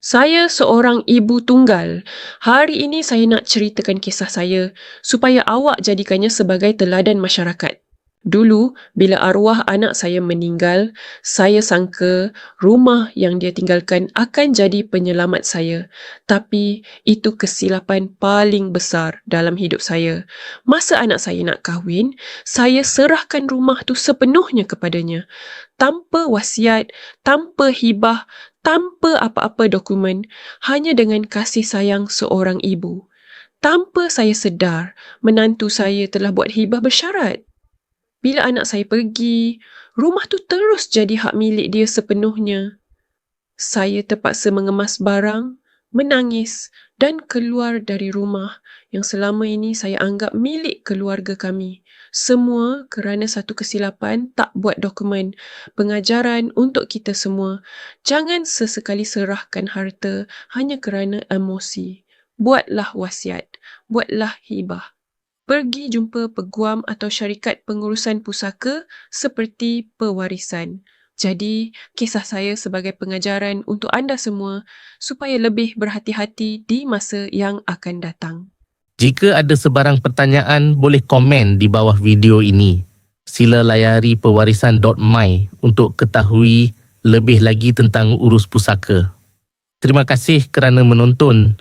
Saya seorang ibu tunggal. Hari ini saya nak ceritakan kisah saya supaya awak jadikannya sebagai teladan masyarakat. Dulu, bila arwah anak saya meninggal, saya sangka rumah yang dia tinggalkan akan jadi penyelamat saya. Tapi itu kesilapan paling besar dalam hidup saya. Masa anak saya nak kahwin, saya serahkan rumah tu sepenuhnya kepadanya. Tanpa wasiat, tanpa hibah, tanpa apa-apa dokumen, hanya dengan kasih sayang seorang ibu. Tanpa saya sedar, menantu saya telah buat hibah bersyarat. Bila anak saya pergi, rumah tu terus jadi hak milik dia sepenuhnya. Saya terpaksa mengemas barang, menangis dan keluar dari rumah yang selama ini saya anggap milik keluarga kami. Semua kerana satu kesilapan tak buat dokumen. Pengajaran untuk kita semua. Jangan sesekali serahkan harta hanya kerana emosi. Buatlah wasiat. Buatlah hibah. Pergi jumpa peguam atau syarikat pengurusan pusaka seperti pewarisan. Jadi, kisah saya sebagai pengajaran untuk anda semua supaya lebih berhati-hati di masa yang akan datang. Jika ada sebarang pertanyaan, boleh komen di bawah video ini. Sila layari pewarisan.my untuk ketahui lebih lagi tentang urus pusaka. Terima kasih kerana menonton.